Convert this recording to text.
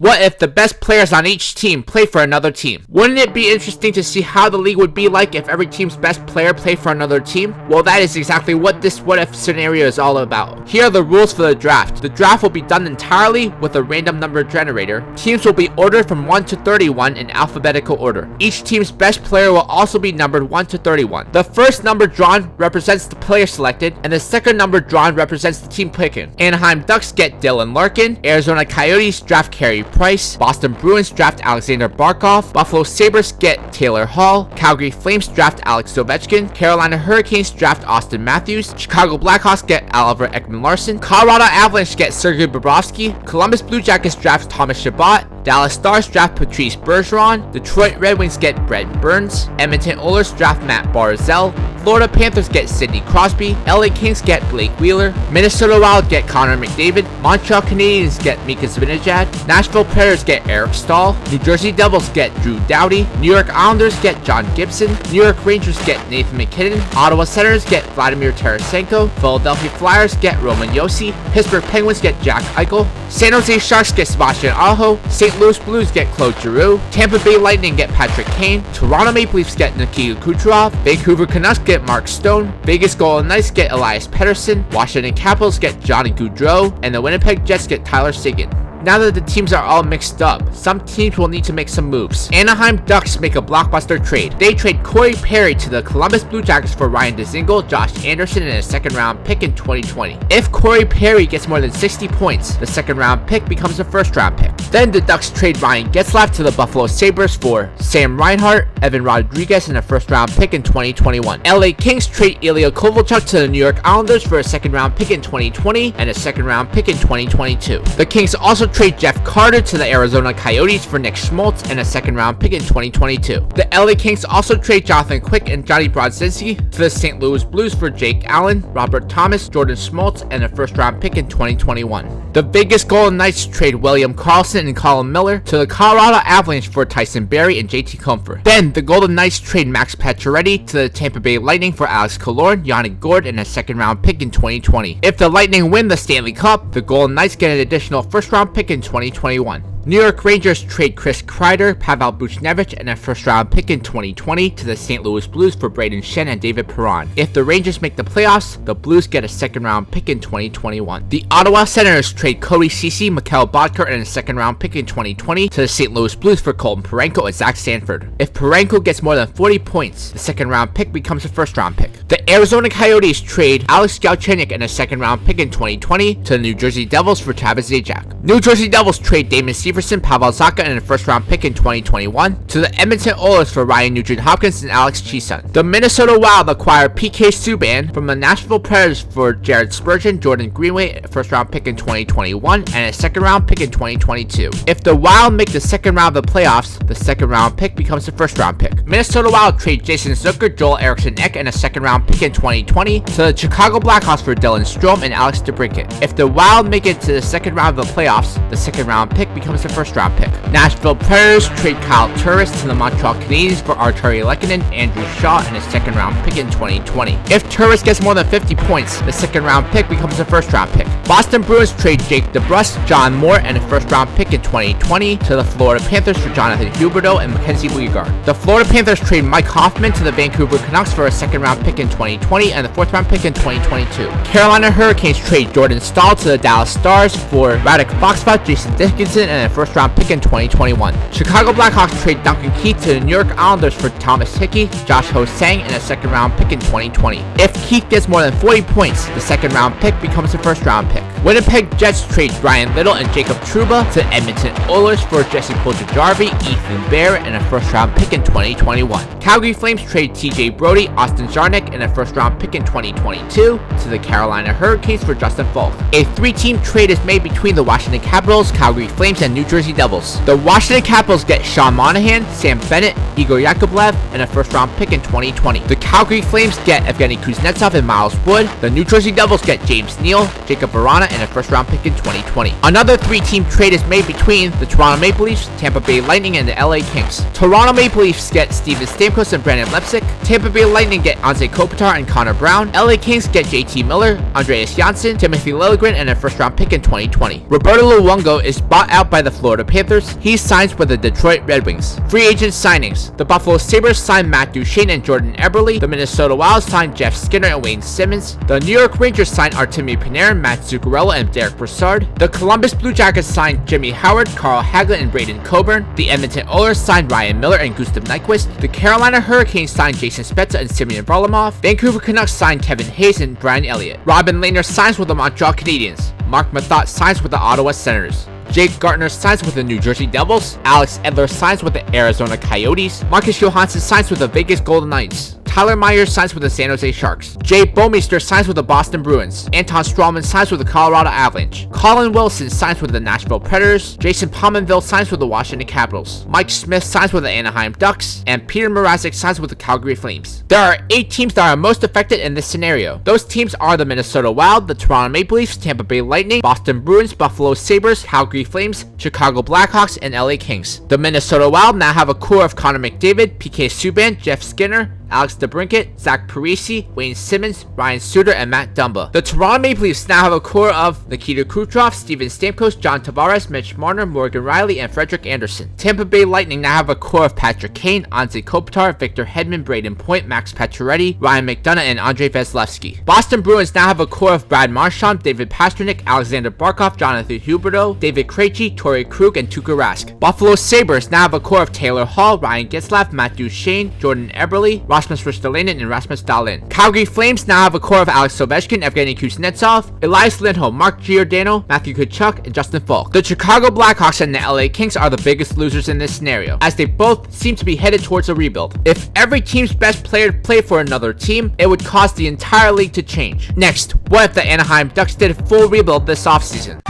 What if the best players on each team play for another team? Wouldn't it be interesting to see how the league would be like if every team's best player played for another team? Well, that is exactly what this what if scenario is all about. Here are the rules for the draft. The draft will be done entirely with a random number generator. Teams will be ordered from 1 to 31 in alphabetical order. Each team's best player will also be numbered 1 to 31. The first number drawn represents the player selected, and the second number drawn represents the team picking. Anaheim Ducks get Dylan Larkin. Arizona Coyotes draft Carey Price. Boston Bruins draft Alexander Barkov. Buffalo Sabres get Taylor Hall. Calgary Flames draft Alex Ovechkin. Carolina Hurricanes draft Austin Matthews. Chicago Blackhawks get Oliver Ekman Larsson. Colorado Avalanche get Sergei Bobrovsky. Columbus Blue Jackets draft Thomas Chabot. Dallas Stars draft Patrice Bergeron. Detroit Red Wings get Brent Burns. Edmonton Oilers draft Matt Barzal. Florida Panthers get Sidney Crosby. LA Kings get Blake Wheeler. Minnesota Wild get Connor McDavid. Montreal Canadiens get Mika Zibanejad. Nashville Predators get Eric Staal. New Jersey Devils get Drew Doughty. New York Islanders get John Gibson. New York Rangers get Nathan McKinnon. Ottawa Senators get Vladimir Tarasenko. Philadelphia Flyers get Roman Josi. Pittsburgh Penguins get Jack Eichel. San Jose Sharks get Sebastian Aho. St. Louis Blues get Claude Giroux. Tampa Bay Lightning get Patrick Kane. Toronto Maple Leafs get Nikita Kucherov. Vancouver Canucks get Mark Stone. Vegas Golden Knights get Elias Pettersson. Washington Capitals get Johnny Gaudreau. And the Winnipeg Jets get Tyler Seguin. Now that the teams are all mixed up, some teams will need to make some moves. Anaheim Ducks make a blockbuster trade. They trade Corey Perry to the Columbus Blue Jackets for Ryan Dzingel, Josh Anderson, and a second-round pick in 2020. If Corey Perry gets more than 60 points, the second-round pick becomes a first-round pick. Then the Ducks trade Ryan Getzlaf to the Buffalo Sabres for Sam Reinhart, Evan Rodriguez, and a first-round pick in 2021. LA Kings trade Ilya Kovalchuk to the New York Islanders for a second-round pick in 2020 and a second-round pick in 2022. The Kings also trade Jeff Carter to the Arizona Coyotes for Nick Schmaltz and a second-round pick in 2022. The LA Kings also trade Jonathan Quick and Johnny Brodzinski to the St. Louis Blues for Jake Allen, Robert Thomas, Jordan Schmaltz, and a first-round pick in 2021. The Vegas Golden Knights trade William Karlsson and Colin Miller to the Colorado Avalanche for Tyson Barrie and JT Compher. Then the Golden Knights trade Max Pacioretty to the Tampa Bay Lightning for Alex Killorn, Yanni Gourde, and a second-round pick in 2020. If the Lightning win the Stanley Cup, the Golden Knights get an additional first-round pick in 2021. New York Rangers trade Chris Kreider, Pavel Buchnevich, and a first-round pick in 2020 to the St. Louis Blues for Braden Shen and David Perron. If the Rangers make the playoffs, the Blues get a second-round pick in 2021. The Ottawa Senators trade Cody Ceci, Mikhail Bodker, and a second-round pick in 2020 to the St. Louis Blues for Colton Parayko and Zach Sanford. If Parayko gets more than 40 points, the second-round pick becomes a first-round pick. The Arizona Coyotes trade Alex Galchenyuk and a second-round pick in 2020 to the New Jersey Devils for Travis Zajac. New Jersey Devils trade Damon Severson, Pavel Zacha, and a first-round pick in 2021 to the Edmonton Oilers for Ryan Nugent-Hopkins and Alex Chiasson. The Minnesota Wild acquire PK Subban from the Nashville Predators for Jared Spurgeon, Jordan Greenway, a first-round pick in 2021, and a second-round pick in 2022. If the Wild make the second round of the playoffs, the second-round pick becomes the first-round pick. Minnesota Wild trade Jason Zucker, Joel Eriksson Ek, and a second-round pick in 2020 to the Chicago Blackhawks for Dylan Strome and Alex DeBrincat. If the Wild make it to the second round of the playoffs, the second-round pick becomes the first-round pick. Nashville Predators trade Kyle Turris to the Montreal Canadiens for Artturi Lehkonen, Andrew Shaw, and a second-round pick in 2020. If Turris gets more than 50 points, the second-round pick becomes a first-round pick. Boston Bruins trade Jake DeBrusk, John Moore, and a first-round pick in 2020 to the Florida Panthers for Jonathan Huberdeau and Mackenzie Weegar. The Florida Panthers trade Mike Hoffman to the Vancouver Canucks for a second-round pick in 2020 and a fourth-round pick in 2022. Carolina Hurricanes trade Jordan Staal to the Dallas Stars for Radek Foxford, Jason Dickinson, and a first-round pick in 2021. Chicago Blackhawks trade Duncan Keith to the New York Islanders for Thomas Hickey, Josh Ho-Sang, and a second-round pick in 2020. If Keith gets more than 40 points, the second-round pick becomes a first-round pick. Winnipeg Jets trade Brian Little and Jacob Trouba to Edmonton Oilers for Jesse Puljujarvi, Ethan Bear, and a first-round pick in 2021. Calgary Flames trade TJ Brody, Austin Jarnick, and a first-round pick in 2022 to the Carolina Hurricanes for Justin Falk. A three-team trade is made between the Washington Capitals, Calgary Flames, and New Jersey Devils. The Washington Capitals get Sean Monahan, Sam Bennett, Igor Yakovlev, and a first-round pick in 2020. The Calgary Flames get Evgeny Kuznetsov and Miles Wood. The New Jersey Devils get James Neal, Jacob Verana, McDavid and a first-round pick in 2020. Another 3-team trade is made between the Toronto Maple Leafs, Tampa Bay Lightning, and the LA Kings. Toronto Maple Leafs get Steven Stamkos and Brandon Lepsic. Tampa Bay Lightning get Anze Kopitar and Connor Brown. LA Kings get JT Miller, Andreas Janssen, Timothy Liljegren, and a first-round pick in 2020. Roberto Luongo is bought out by the Florida Panthers. He signs with the Detroit Red Wings. Free agent signings. The Buffalo Sabres signed Matt Duchene and Jordan Eberle. The Minnesota Wild signed Jeff Skinner and Wayne Simmons. The New York Rangers signed Artemi Panarin, Matt Zuccarello, and Derek Brassard. The Columbus Blue Jackets signed Jimmy Howard, Carl Hagelin, and Braden Coburn. The Edmonton Oilers signed Ryan Miller and Gustav Nyquist. The Carolina Hurricanes signed Jason Spezza and Simeon Varlamov. Vancouver Canucks signed Kevin Hayes and Brian Elliott. Robin Lehner signs with the Montreal Canadiens. Mark Mathot signs with the Ottawa Senators. Jake Gardner signs with the New Jersey Devils. Alex Edler signs with the Arizona Coyotes. Marcus Johansson signs with the Vegas Golden Knights. Tyler Myers signs with the San Jose Sharks. Jay Bouwmeester signs with the Boston Bruins. Anton Strawman signs with the Colorado Avalanche. Colin Wilson signs with the Nashville Predators. Jason Pominville signs with the Washington Capitals. Mike Smith signs with the Anaheim Ducks. And Peter Mrazek signs with the Calgary Flames. There are 8 teams that are most affected in this scenario. Those teams are the Minnesota Wild, the Toronto Maple Leafs, Tampa Bay Lightning, Boston Bruins, Buffalo Sabres, Calgary Flames, Chicago Blackhawks, and LA Kings. The Minnesota Wild now have a core of Connor McDavid, PK Subban, Jeff Skinner, Alex DeBrincat, Zach Parise, Wayne Simmons, Ryan Suter, and Matt Dumba. The Toronto Maple Leafs now have a core of Nikita Kucherov, Steven Stamkos, John Tavares, Mitch Marner, Morgan Riley, and Frederick Anderson. Tampa Bay Lightning now have a core of Patrick Kane, Anze Kopitar, Victor Hedman, Braden Point, Max Pacioretty, Ryan McDonough, and Andrei Vasilevsky. Boston Bruins now have a core of Brad Marchand, David Pastrnak, Alexander Barkov, Jonathan Huberdeau, David Krejci, Torrey Krug, and Tuukka Rask. Buffalo Sabres now have a core of Taylor Hall, Ryan Getzlaf, Matt Duchene, Jordan Eberle, Rasmus Ristolainen, and Rasmus Dahlin. Calgary Flames now have a core of Alex Ovechkin, Evgeny Kuznetsov, Elias Lindholm, Mark Giordano, Matthew Tkachuk, and Justin Falk. The Chicago Blackhawks and the LA Kings are the biggest losers in this scenario, as they both seem to be headed towards a rebuild. If every team's best player played for another team, it would cause the entire league to change. Next, what if the Anaheim Ducks did a full rebuild this offseason?